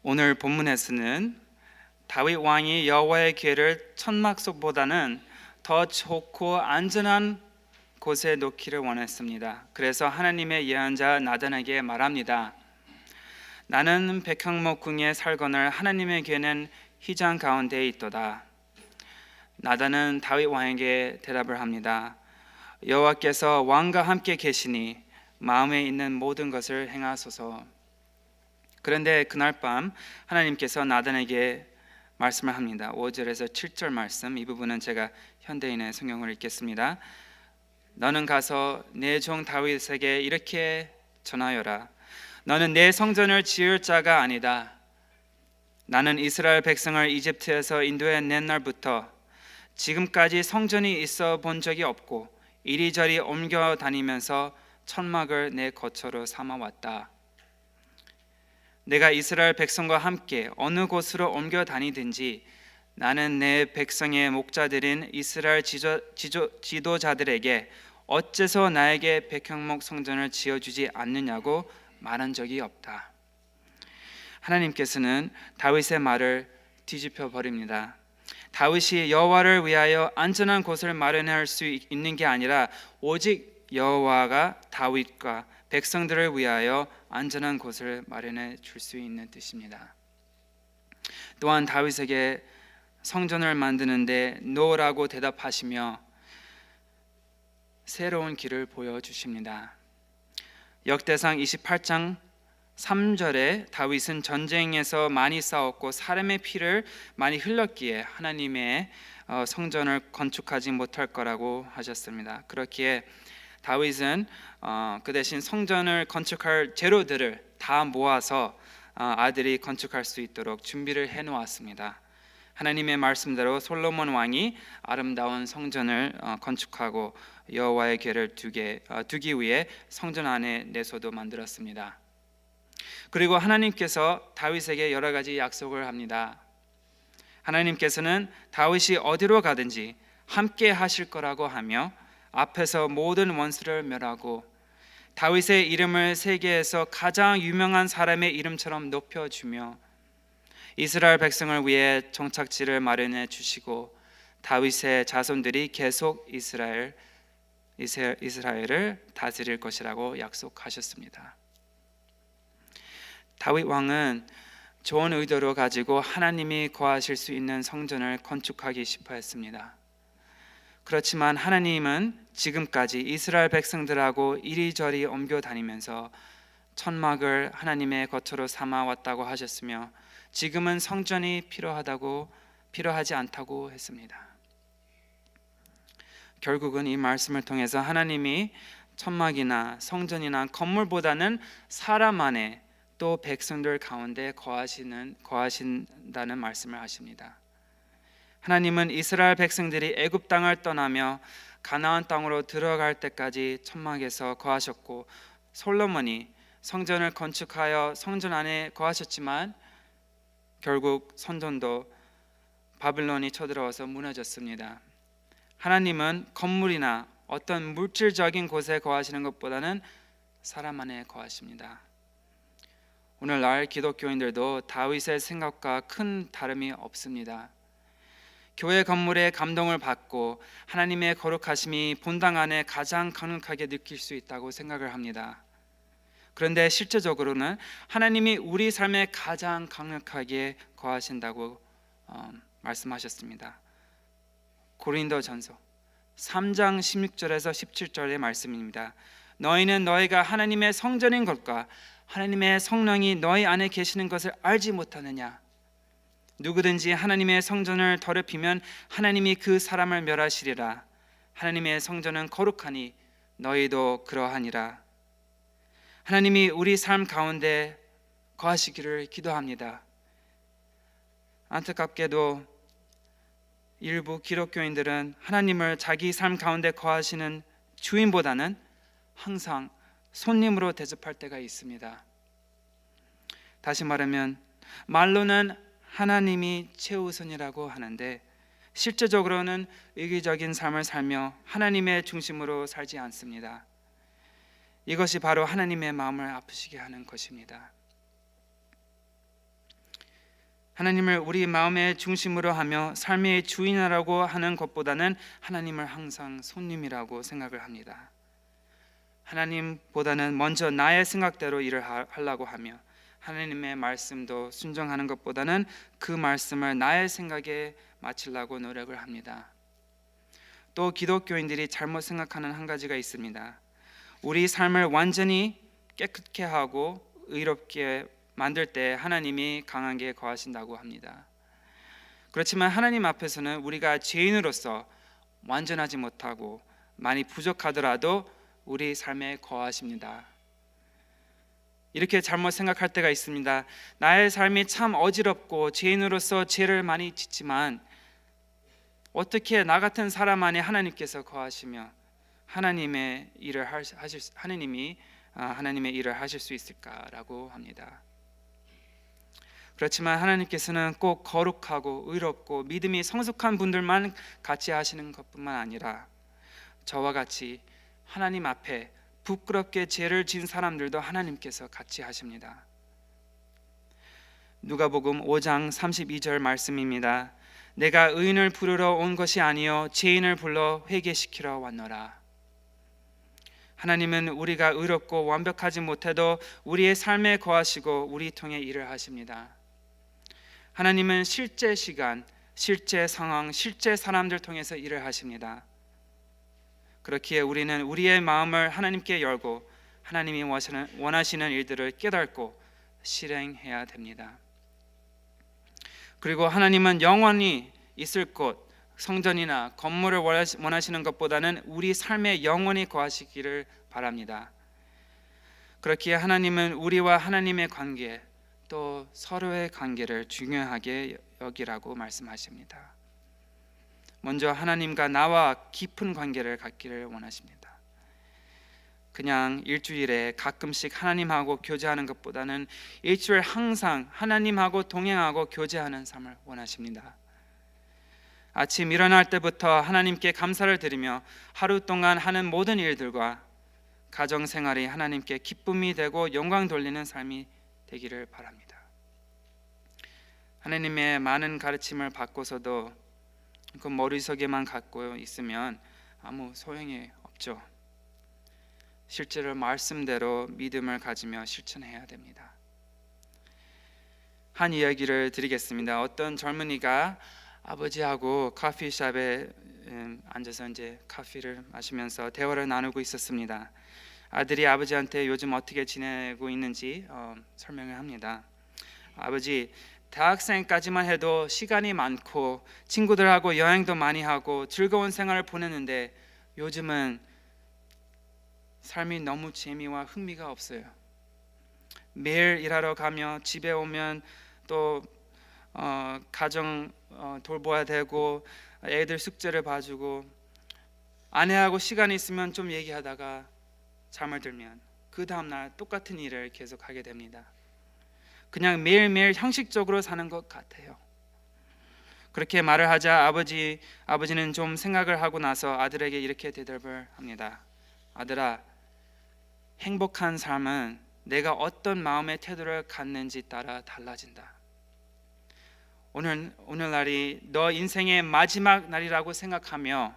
오늘 본문에서는 다윗 왕이 여호와의 궤를 천막 속보다는 더 좋고 안전한 곳에 놓기를 원했습니다. 그래서 하나님의 예언자 나단에게 말합니다. 나는 백향목궁에 살거늘 하나님의 궤는 휘장 가운데에 있도다. 나단은 다윗 왕에게 대답을 합니다. 여호와께서 왕과 함께 계시니 마음에 있는 모든 것을 행하소서. 그런데 그날 밤 하나님께서 나단에게 말씀을 합니다. 5절에서 7절 말씀, 이 부분은 제가 현대인의 성경을 읽겠습니다. 너는 가서 내 종 다윗에게 이렇게 전하여라. 너는 내 성전을 지을 자가 아니다. 나는 이스라엘 백성을 이집트에서 인도해 낸 날부터 지금까지 성전이 있어 본 적이 없고 이리저리 옮겨 다니면서 천막을 내 거처로 삼아왔다. 내가 이스라엘 백성과 함께 어느 곳으로 옮겨 다니든지 나는 내 백성의 목자들인 이스라엘 지도자들에게 어째서 나에게 백향목 성전을 지어주지 않느냐고 말한 적이 없다. 하나님께서는 다윗의 말을 뒤집혀 버립니다. 다윗이 여호와를 위하여 안전한 곳을 마련할 수 있는 게 아니라 오직 여호와가 다윗과 백성들을 위하여 안전한 곳을 마련해 줄 수 있는 뜻입니다. 또한 다윗에게 성전을 만드는데 노라고 대답하시며 새로운 길을 보여주십니다. 역대상 28장 3절에 다윗은 전쟁에서 많이 싸웠고 사람의 피를 많이 흘렸기에 하나님의 성전을 건축하지 못할 거라고 하셨습니다. 그렇기에 다윗은 그 대신 성전을 건축할 재료들을 다 모아서 아들이 건축할 수 있도록 준비를 해놓았습니다. 하나님의 말씀대로 솔로몬 왕이 아름다운 성전을 건축하고 여호와의 궤를 두기 위해 성전 안에 내소도 만들었습니다. 그리고 하나님께서 다윗에게 여러 가지 약속을 합니다. 하나님께서는 다윗이 어디로 가든지 함께 하실 거라고 하며 앞에서 모든 원수를 멸하고 다윗의 이름을 세계에서 가장 유명한 사람의 이름처럼 높여주며 이스라엘 백성을 위해 정착지를 마련해 주시고 다윗의 자손들이 계속 이스라엘을 다스릴 것이라고 약속하셨습니다. 다윗 왕은 좋은 의도로 가지고 하나님이 거하실 수 있는 성전을 건축하기 싶어 했습니다. 그렇지만 하나님은 지금까지 이스라엘 백성들하고 이리저리 옮겨 다니면서 천막을 하나님의 거처로 삼아 왔다고 하셨으며 지금은 성전이 필요하지 않다고 했습니다. 결국은 이 말씀을 통해서 하나님이 천막이나 성전이나 건물보다는 사람 안에 또 백성들 가운데 거하신다는 말씀을 하십니다. 하나님은 이스라엘 백성들이 애굽 땅을 떠나며 가나안 땅으로 들어갈 때까지 천막에서 거하셨고 솔로몬이 성전을 건축하여 성전 안에 거하셨지만 결국 성전도 바빌론이 쳐들어와서 무너졌습니다. 하나님은 건물이나 어떤 물질적인 곳에 거하시는 것보다는 사람 안에 거하십니다. 오늘날 기독교인들도 다윗의 생각과 큰 다름이 없습니다. 교회 건물에 감동을 받고 하나님의 거룩하심이 본당 안에 가장 강력하게 느낄 수 있다고 생각을 합니다. 그런데 실제적으로는 하나님이 우리 삶에 가장 강력하게 거하신다고 말씀하셨습니다. 고린도전서 3장 16절에서 17절의 말씀입니다. 너희는 너희가 하나님의 성전인 것과 하나님의 성령이 너희 안에 계시는 것을 알지 못하느냐? 누구든지 하나님의 성전을 더럽히면 하나님이 그 사람을 멸하시리라. 하나님의 성전은 거룩하니 너희도 그러하니라. 하나님이 우리 삶 가운데 거하시기를 기도합니다. 안타깝게도 일부 기독교인들은 하나님을 자기 삶 가운데 거하시는 주인보다는 항상 손님으로 대접할 때가 있습니다. 다시 말하면 말로는 하나님이 최우선이라고 하는데 실제적으로는 이기적인 삶을 살며 하나님의 중심으로 살지 않습니다. 이것이 바로 하나님의 마음을 아프시게 하는 것입니다. 하나님을 우리 마음의 중심으로 하며 삶의 주인이라고 하는 것보다는 하나님을 항상 손님이라고 생각을 합니다. 하나님보다는 먼저 나의 생각대로 일을 하려고 하며 하나님의 말씀도 순종하는 것보다는 그 말씀을 나의 생각에 맞추려고 노력을 합니다. 또 기독교인들이 잘못 생각하는 한 가지가 있습니다. 우리 삶을 완전히 깨끗게 하고 의롭게 만들 때 하나님이 강하게 거하신다고 합니다. 그렇지만 하나님 앞에서는 우리가 죄인으로서 완전하지 못하고 많이 부족하더라도 우리 삶에 거하십니다. 이렇게 잘못 생각할 때가 있습니다. 나의 삶이 참 어지럽고 죄인으로서 죄를 많이 짓지만 어떻게 나 같은 사람 안에 하나님께서 거하시며 하나님이 하나님의 일을 하실 수 있을까라고 합니다. 그렇지만 하나님께서는 꼭 거룩하고 의롭고 믿음이 성숙한 분들만 같이 하시는 것뿐만 아니라 저와 같이 하나님 앞에 부끄럽게 죄를 지은 사람들도 하나님께서 같이 하십니다. 누가복음 5장 32절 말씀입니다. 내가 의인을 부르러 온 것이 아니요 죄인을 불러 회개시키러 왔노라. 하나님은 우리가 의롭고 완벽하지 못해도 우리의 삶에 거하시고 우리 통해 일을 하십니다. 하나님은 실제 시간, 실제 상황, 실제 사람들 통해서 일을 하십니다. 그렇기에 우리는 우리의 마음을 하나님께 열고 하나님이 원하시는 일들을 깨닫고 실행해야 됩니다. 그리고 하나님은 영원히 있을 곳, 성전이나 건물을 원하시는 것보다는 우리 삶에 영원히 거하시기를 바랍니다. 그렇기에 하나님은 우리와 하나님의 관계, 또 서로의 관계를 중요하게 여기라고 말씀하십니다. 먼저 하나님과 나와 깊은 관계를 갖기를 원하십니다. 그냥 일주일에 가끔씩 하나님하고 교제하는 것보다는 일주일 항상 하나님하고 동행하고 교제하는 삶을 원하십니다. 아침 일어날 때부터 하나님께 감사를 드리며 하루 동안 하는 모든 일들과 가정 생활이 하나님께 기쁨이 되고 영광 돌리는 삶이 되기를 바랍니다. 하나님의 많은 가르침을 받고서도 그 머릿속에만 갖고 있으면 아무 소용이 없죠. 실제로 말씀대로 믿음을 가지며 실천해야 됩니다. 한 이야기를 드리겠습니다. 어떤 젊은이가 아버지하고 커피숍에 앉아서 이제 커피를 마시면서 대화를 나누고 있었습니다. 아들이 아버지한테 요즘 어떻게 지내고 있는지 설명을 합니다. 아버지, 대학생까지만 해도 시간이 많고 친구들하고 여행도 많이 하고 즐거운 생활을 보냈는데 요즘은 삶이 너무 재미와 흥미가 없어요. 매일 일하러 가며 집에 오면 또 가정 돌봐야 되고 애들 숙제를 봐주고 아내하고 시간이 있으면 좀 얘기하다가 잠을 들면 그 다음날 똑같은 일을 계속 하게 됩니다. 그냥 매일매일 형식적으로 사는 것 같아요. 그렇게 말을 하자 아버지는 좀 생각을 하고 나서 아들에게 이렇게 대답을 합니다. 아들아, 행복한 삶은 내가 어떤 마음의 태도를 갖는지 따라 달라진다. 오늘날이 너 인생의 마지막 날이라고 생각하며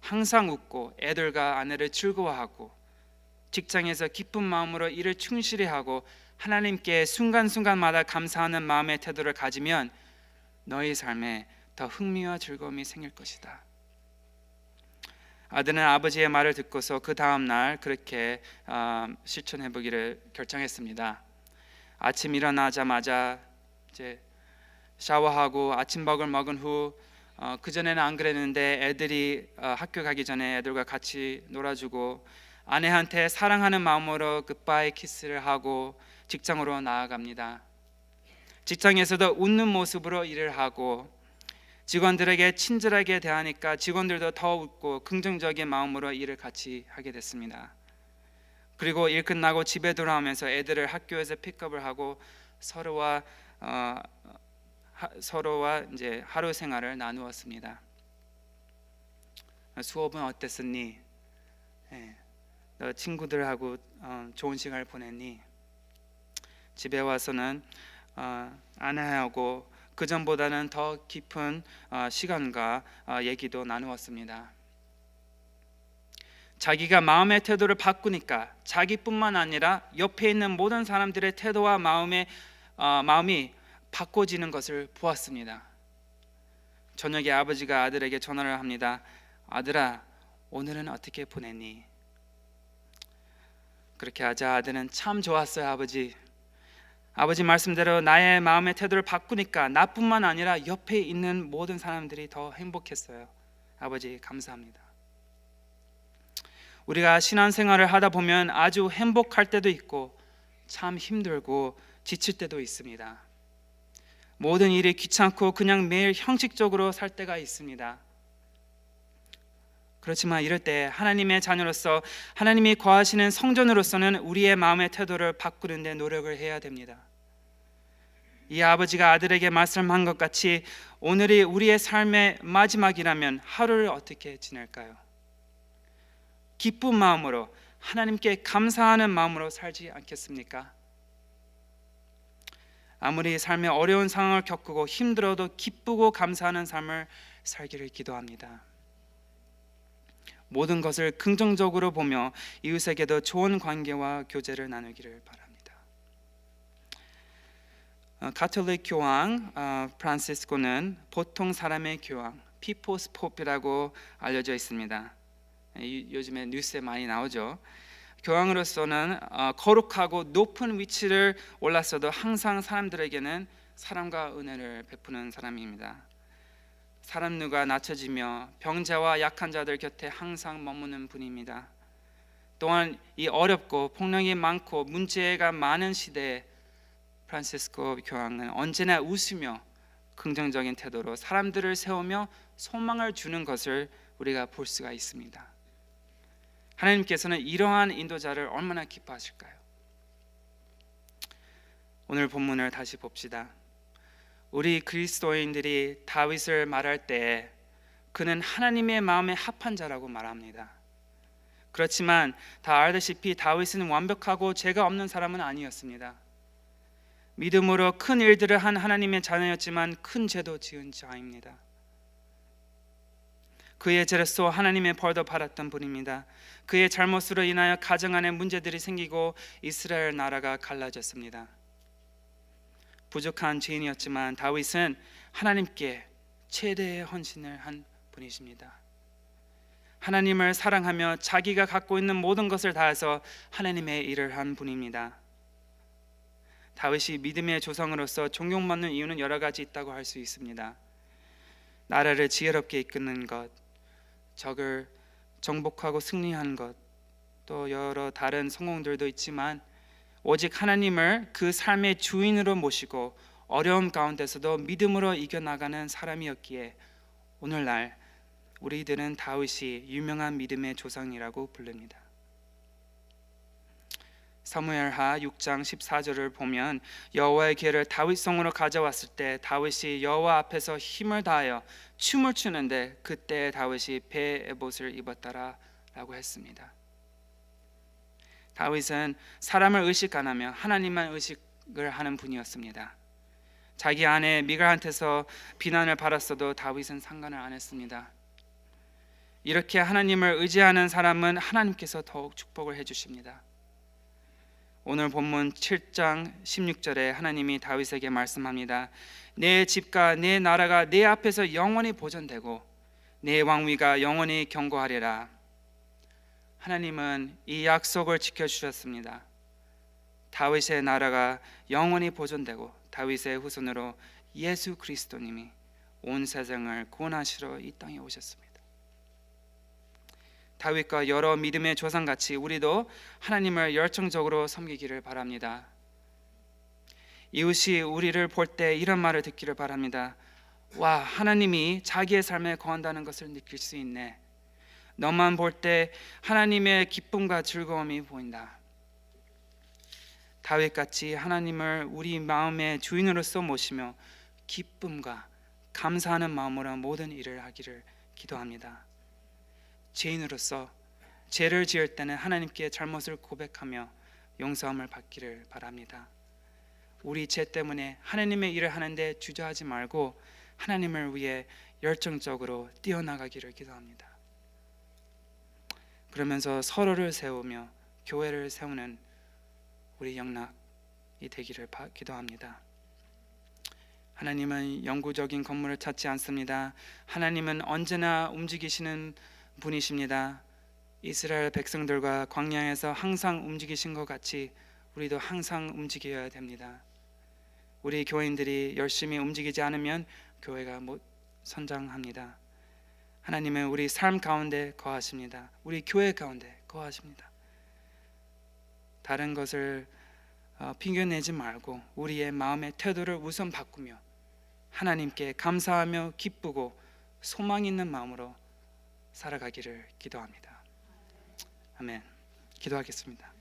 항상 웃고 애들과 아내를 즐거워하고 직장에서 기쁜 마음으로 일을 충실히 하고 하나님께 순간순간마다 감사하는 마음의 태도를 가지면 너희 삶에 더 흥미와 즐거움이 생길 것이다. 아들은 아버지의 말을 듣고서 그 다음 날 그렇게 실천해 보기를 결정했습니다. 아침 일어나자마자 이제 샤워하고 아침밥을 먹은 후 그전에는 안 그랬는데 애들이 학교 가기 전에 애들과 같이 놀아주고 아내한테 사랑하는 마음으로 굿바이 키스를 하고 직장으로 나아갑니다. 직장에서도 웃는 모습으로 일을 하고 직원들에게 친절하게 대하니까 직원들도 더 웃고 긍정적인 마음으로 일을 같이 하게 됐습니다. 그리고 일 끝나고 집에 돌아오면서 애들을 학교에서 픽업을 하고 서로와 이제 하루 생활을 나누었습니다. 수업은 어땠었니? 너 친구들하고 좋은 시간을 보냈니? 집에 와서는 아내하고 그 전보다는 더 깊은 시간과 얘기도 나누었습니다. 자기가 마음의 태도를 바꾸니까 자기뿐만 아니라 옆에 있는 모든 사람들의 태도와 마음이 바꿔지는 것을 보았습니다. 저녁에 아버지가 아들에게 전화를 합니다. 아들아, 오늘은 어떻게 보냈니? 그렇게 하자 아들은 참 좋았어요. 아버지 말씀대로 나의 마음의 태도를 바꾸니까 나뿐만 아니라 옆에 있는 모든 사람들이 더 행복했어요. 아버지 감사합니다. 우리가 신앙생활을 하다 보면 아주 행복할 때도 있고 참 힘들고 지칠 때도 있습니다. 모든 일이 귀찮고 그냥 매일 형식적으로 살 때가 있습니다. 그렇지만 이럴 때 하나님의 자녀로서, 하나님이 거하시는 성전으로서는 우리의 마음의 태도를 바꾸는 데 노력을 해야 됩니다. 이 아버지가 아들에게 말씀한 것 같이 오늘이 우리의 삶의 마지막이라면 하루를 어떻게 지낼까요? 기쁜 마음으로, 하나님께 감사하는 마음으로 살지 않겠습니까? 아무리 삶의 어려운 상황을 겪고 힘들어도 기쁘고 감사하는 삶을 살기를 기도합니다. 모든 것을 긍정적으로 보며 이웃에게도 좋은 관계와 교제를 나누기를 바랍니다. 가톨릭 교황 프란시스코는 보통 사람의 교황, 피포스 포프라고 알려져 있습니다. 요즘에 뉴스에 많이 나오죠. 교황으로서는 거룩하고 높은 위치를 올랐어도 항상 사람들에게는 사랑과 은혜를 베푸는 사람입니다. 사람 누가 낮춰지며 병자와 약한 자들 곁에 항상 머무는 분입니다. 또한 이 어렵고 폭력이 많고 문제가 많은 시대에 프란시스코 교황은 언제나 웃으며 긍정적인 태도로 사람들을 세우며 소망을 주는 것을 우리가 볼 수가 있습니다. 하나님께서는 이러한 인도자를 얼마나 기뻐하실까요? 오늘 본문을 다시 봅시다. 우리 그리스도인들이 다윗을 말할 때 그는 하나님의 마음에 합한 자라고 말합니다. 그렇지만 다 알다시피 다윗은 완벽하고 죄가 없는 사람은 아니었습니다. 믿음으로 큰 일들을 한 하나님의 자녀였지만 큰 죄도 지은 자입니다. 그의 죄로서 하나님의 벌도 받았던 분입니다. 그의 잘못으로 인하여 가정 안에 문제들이 생기고 이스라엘 나라가 갈라졌습니다. 부족한 죄인이었지만 다윗은 하나님께 최대의 헌신을 한 분이십니다. 하나님을 사랑하며 자기가 갖고 있는 모든 것을 다해서 하나님의 일을 한 분입니다. 다윗이 믿음의 조상으로서 존경받는 이유는 여러 가지 있다고 할 수 있습니다. 나라를 지혜롭게 이끄는 것, 적을 정복하고 승리한 것, 또 여러 다른 성공들도 있지만 오직 하나님을 그 삶의 주인으로 모시고 어려움 가운데서도 믿음으로 이겨나가는 사람이었기에 오늘날 우리들은 다윗이 유명한 믿음의 조상이라고 부릅니다. 사무엘하 6장 14절을 보면 여호와의 궤를 다윗성으로 가져왔을 때 다윗이 여호와 앞에서 힘을 다하여 춤을 추는데 그때 다윗이 배 에봇을 입었더라 라고 했습니다. 다윗은 사람을 의식 안 하며 하나님만 의식을 하는 분이었습니다. 자기 아내 미갈한테서 비난을 받았어도 다윗은 상관을 안 했습니다. 이렇게 하나님을 의지하는 사람은 하나님께서 더욱 축복을 해주십니다. 오늘 본문 7장 16절에 하나님이 다윗에게 말씀합니다. 내 집과 내 나라가 내 앞에서 영원히 보존되고 내 왕위가 영원히 견고하리라. 하나님은 이 약속을 지켜주셨습니다. 다윗의 나라가 영원히 보존되고 다윗의 후손으로 예수 그리스도님이 온 세상을 구원하시러 이 땅에 오셨습니다. 다윗과 여러 믿음의 조상같이 우리도 하나님을 열정적으로 섬기기를 바랍니다. 이웃이 우리를 볼 때 이런 말을 듣기를 바랍니다. 와, 하나님이 자기의 삶에 거한다는 것을 느낄 수 있네. 너만 볼 때 하나님의 기쁨과 즐거움이 보인다. 다윗같이 하나님을 우리 마음의 주인으로서 모시며 기쁨과 감사하는 마음으로 모든 일을 하기를 기도합니다. 죄인으로서 죄를 지을 때는 하나님께 잘못을 고백하며 용서함을 받기를 바랍니다. 우리 죄 때문에 하나님의 일을 하는데 주저하지 말고 하나님을 위해 열정적으로 뛰어나가기를 기도합니다. 그러면서 서로를 세우며 교회를 세우는 우리 영락이 되기를 기도합니다. 하나님은 영구적인 건물을 찾지 않습니다. 하나님은 언제나 움직이시는 분이십니다. 이스라엘 백성들과 광야에서 항상 움직이신 것 같이 우리도 항상 움직여야 됩니다. 우리 교인들이 열심히 움직이지 않으면 교회가 못 선장합니다. 하나님은 우리 삶 가운데 거하십니다. 우리 교회 가운데 거하십니다. 다른 것을 핑계내지 말고 우리의 마음의 태도를 우선 바꾸며 하나님께 감사하며 기쁘고 소망 있는 마음으로 살아가기를 기도합니다. 아멘. 기도하겠습니다.